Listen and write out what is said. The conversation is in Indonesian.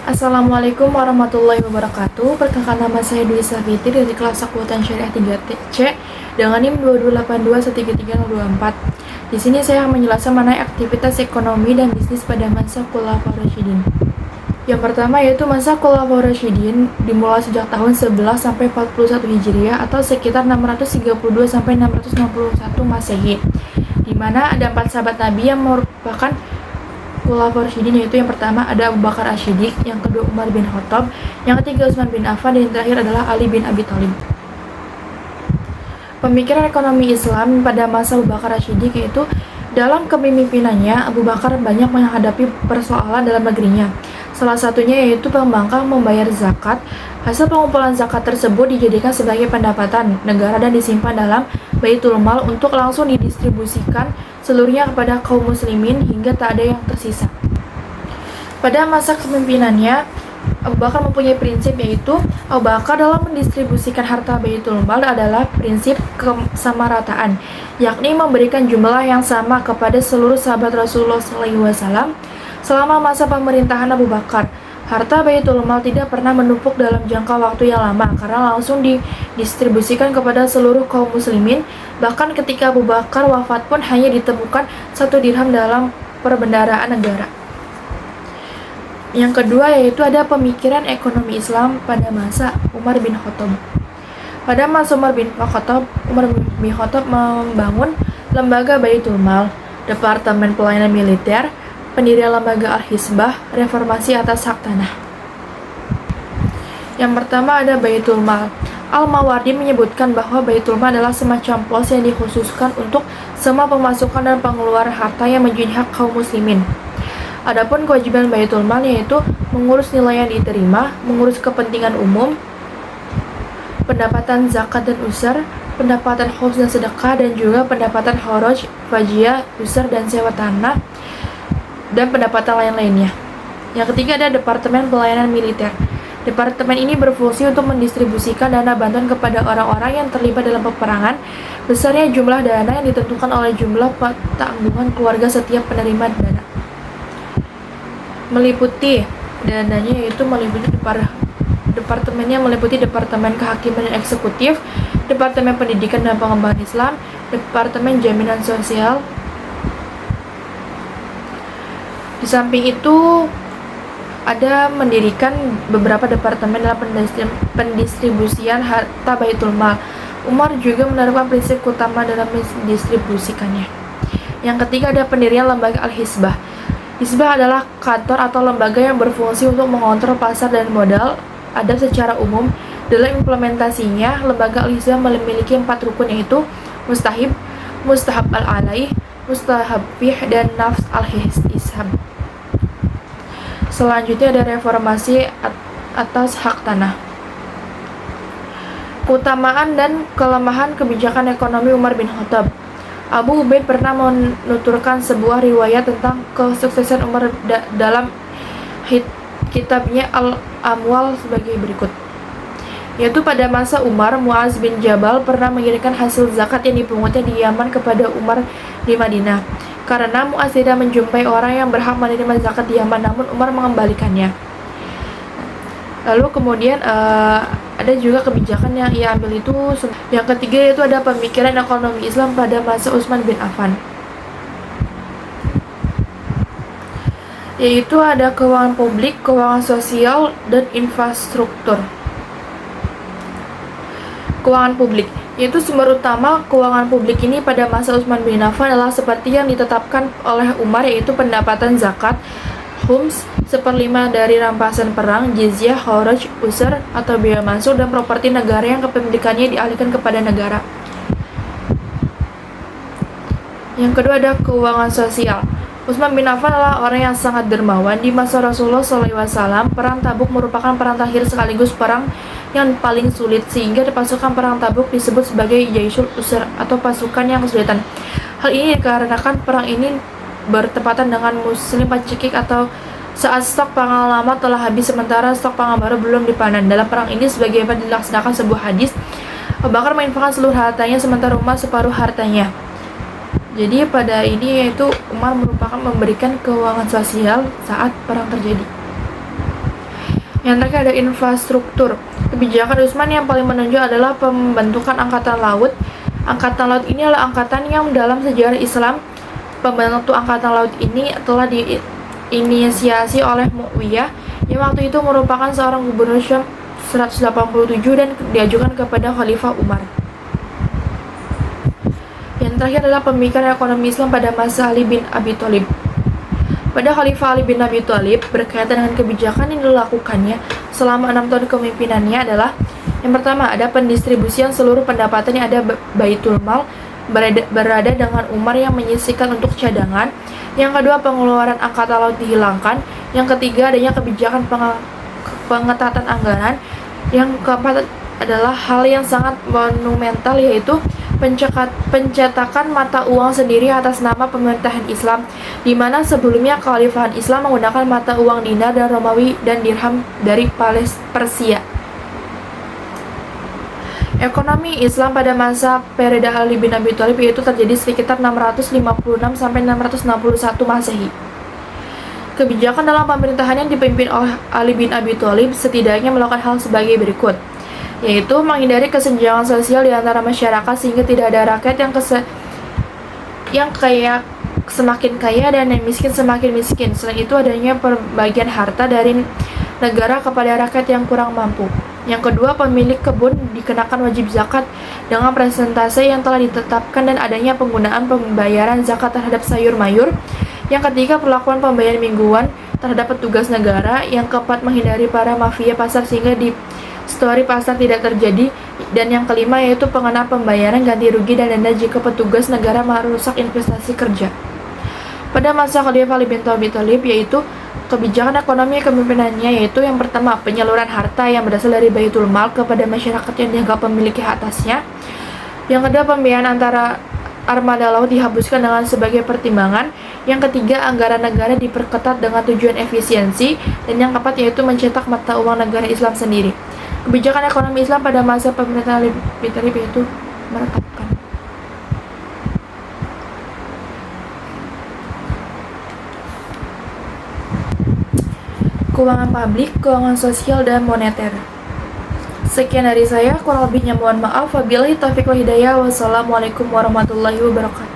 Assalamualaikum warahmatullahi wabarakatuh. Perkenalkan, nama saya Dwi Safitri dari kelas Akuntan Syariah 3C dengan NIM 2282133024. Di sini saya akan menjelaskan mengenai aktivitas ekonomi dan bisnis pada masa Khulafaur Rasyidin. Yang pertama yaitu masa Khulafaur Rasyidin dimulai sejak tahun 11 sampai 41 Hijriah atau sekitar 632 sampai 661 Masehi, di mana ada 4 sahabat Nabi yang merupakan Khulafaur Rasyidin, yaitu yang pertama ada Abu Bakar Asy-Syiddiq, yang kedua Umar bin Khattab, yang ketiga Utsman bin Affan, dan yang terakhir adalah Ali bin Abi Thalib. Pemikiran ekonomi Islam pada masa Abu Bakar Asy-Syiddiq yaitu dalam kepemimpinannya Abu Bakar banyak menghadapi persoalan dalam negerinya. Salah satunya yaitu pembangkang membayar zakat. Hasil pengumpulan zakat tersebut dijadikan sebagai pendapatan negara dan disimpan dalam Baitul Mal untuk langsung didistribusikan seluruhnya kepada kaum muslimin hingga tak ada yang tersisa. Pada masa kepemimpinannya, Abu Bakar mempunyai prinsip yaitu Abu Bakar dalam mendistribusikan harta Baitul Mal adalah prinsip kesamarataan, yakni memberikan jumlah yang sama kepada seluruh sahabat Rasulullah SAW selama masa pemerintahan Abu Bakar. Harta Baitul Mal tidak pernah menumpuk dalam jangka waktu yang lama karena langsung didistribusikan kepada seluruh kaum muslimin. Bahkan ketika Abu Bakar wafat pun hanya ditemukan 1 dirham dalam perbendaharaan negara. Yang kedua yaitu ada pemikiran ekonomi Islam pada masa Umar bin Khattab. Pada masa Umar bin Khattab membangun lembaga Baitul Mal, Departemen Pelayanan Militer, pendirian lembaga Al-Hizbah, reformasi atas hak tanah. Yang pertama ada Baitul Mal. Al-Mawardi menyebutkan bahwa Baitul Mal adalah semacam pos yang dikhususkan untuk semua pemasukan dan pengeluaran harta yang menjadi hak kaum muslimin. Adapun kewajiban Baitul Mal yaitu mengurus nilai yang diterima, mengurus kepentingan umum, pendapatan zakat dan usar, pendapatan khums dan sedekah, dan juga pendapatan kharaj, fajiyah, usar dan sewa tanah, dan pendapatan lain-lainnya. Yang ketiga ada Departemen Pelayanan Militer. Departemen ini berfungsi untuk mendistribusikan dana bantuan kepada orang-orang yang terlibat dalam peperangan. Besarnya jumlah dana yang ditentukan oleh jumlah tanggungan keluarga setiap penerima dana. Meliputi dananya yaitu departemennya meliputi Departemen Kehakiman dan Eksekutif, Departemen Pendidikan dan Pengembangan Islam, Departemen Jaminan Sosial. Di samping itu ada mendirikan beberapa departemen dalam pendistribusian harta Baitul Mal. Umar juga menerapkan prinsip utama dalam mendistribusikannya. Yang ketiga ada pendirian lembaga Al-Hizbah. Hizbah adalah kantor atau lembaga yang berfungsi untuk mengontrol pasar dan modal adab secara umum. Dalam implementasinya, lembaga Al-Hizbah memiliki 4 rukun yaitu mustahib, mustahab al-alaih, mustahab fih, dan nafs al-hishab. Selanjutnya ada reformasi atas hak tanah. Keutamaan dan kelemahan kebijakan ekonomi Umar bin Khattab. Abu Ubaid pernah menuturkan sebuah riwayat tentang kesuksesan Umar dalam kitabnya Al-Amwal sebagai berikut. Yaitu pada masa Umar, Muaz bin Jabal pernah mengirimkan hasil zakat yang dipungutnya di Yaman kepada Umar di Madinah. Karena Muaz tidak menjumpai orang yang berhak menerima zakat di Yaman, namun Umar mengembalikannya. Lalu kemudian ada juga kebijakan yang ia ambil itu. Yang ketiga yaitu ada pemikiran ekonomi Islam pada masa Utsman bin Affan. Yaitu ada keuangan publik, keuangan sosial, dan infrastruktur. Keuangan publik yaitu sumber utama keuangan publik ini pada masa Utsman bin Affan adalah seperti yang ditetapkan oleh Umar, yaitu pendapatan zakat, khums, 1/5 dari rampasan perang, jizyah, kharaj, usar atau biaya masuk, dan properti negara yang kepemilikannya dialihkan kepada negara. Yang kedua ada keuangan sosial. Utsman bin Affan adalah orang yang sangat dermawan. Di masa Rasulullah SAW, perang Tabuk merupakan perang terakhir sekaligus perang yang paling sulit, sehingga pasukan perang Tabuk disebut sebagai Jaisul Usr atau pasukan yang kesulitan. Hal ini dikarenakan perang ini bertepatan dengan musim pacekik atau saat stok pangan lama telah habis sementara stok pangan baru belum dipanen. Dalam perang ini sebagaimana dilaksanakan sebuah hadis, Abu Bakar menginfakkan seluruh hartanya sementara Umar separuh hartanya. Jadi pada ini yaitu Umar merupakan memberikan keuangan sosial saat perang terjadi. Yang terakhir ada infrastruktur. Kebijakan Utsman yang paling menonjol adalah pembentukan Angkatan Laut. Angkatan Laut ini adalah angkatan yang dalam sejarah Islam, pembentuk Angkatan Laut ini telah diinisiasi oleh Muawiyah yang waktu itu merupakan seorang gubernur Syam 187 dan diajukan kepada Khalifah Umar. Yang terakhir adalah pemikiran ekonomi Islam pada masa Ali bin Abi Thalib. Pada Khalifah Ali bin Abi Thalib, berkaitan dengan kebijakan yang dilakukannya selama 6 tahun kepemimpinannya adalah yang pertama, ada pendistribusian seluruh pendapatan yang ada Baitul Mal berada dengan Umar yang menyisihkan untuk cadangan. Yang kedua, pengeluaran angkatan laut dihilangkan. Yang ketiga, adanya kebijakan pengetatan anggaran. Yang keempat adalah hal yang sangat monumental, yaitu pencetakan mata uang sendiri atas nama pemerintahan Islam, di mana sebelumnya kekhalifahan Islam menggunakan mata uang dinar dan Romawi dan dirham dari Persia. Ekonomi Islam pada masa periode Ali bin Abi Thalib yaitu terjadi sekitar 656 sampai 661 Masehi. Kebijakan dalam pemerintahan yang dipimpin oleh Ali bin Abi Thalib setidaknya melakukan hal sebagai berikut, yaitu menghindari kesenjangan sosial di antara masyarakat sehingga tidak ada rakyat yang kaya semakin kaya dan yang miskin semakin miskin. Selain itu, adanya pembagian harta dari negara kepada rakyat yang kurang mampu. Yang kedua, pemilik kebun dikenakan wajib zakat dengan persentase yang telah ditetapkan dan adanya penggunaan pembayaran zakat terhadap sayur mayur. Yang ketiga, perlakuan pembayaran mingguan terhadap petugas negara. Yang keempat, menghindari para mafia pasar sehingga distorsi pasar tidak terjadi. Dan yang kelima yaitu pengenaan pembayaran ganti rugi dan denda jika petugas negara merusak investasi kerja. Pada masa Khalifah Ali bin Abi Thalib, yaitu kebijakan ekonomi kepemimpinannya yaitu yang pertama, penyaluran harta yang berasal dari Baitul Mal kepada masyarakat yang dianggap memiliki hak atasnya. Yang kedua, pembiayaan antara armada laut dihapuskan dengan sebagai pertimbangan. Yang ketiga, anggaran negara diperketat dengan tujuan efisiensi. Dan yang keempat yaitu mencetak mata uang negara Islam sendiri. Kebijakan ekonomi Islam pada masa pemerintahan Ali bin Thalib yaitu menetapkan keuangan publik, keuangan sosial, dan moneter. Sekian dari saya, kurang lebihnya mohon maaf. Wabillahi taufiq wal hidayah. Wassalamualaikum warahmatullahi wabarakatuh.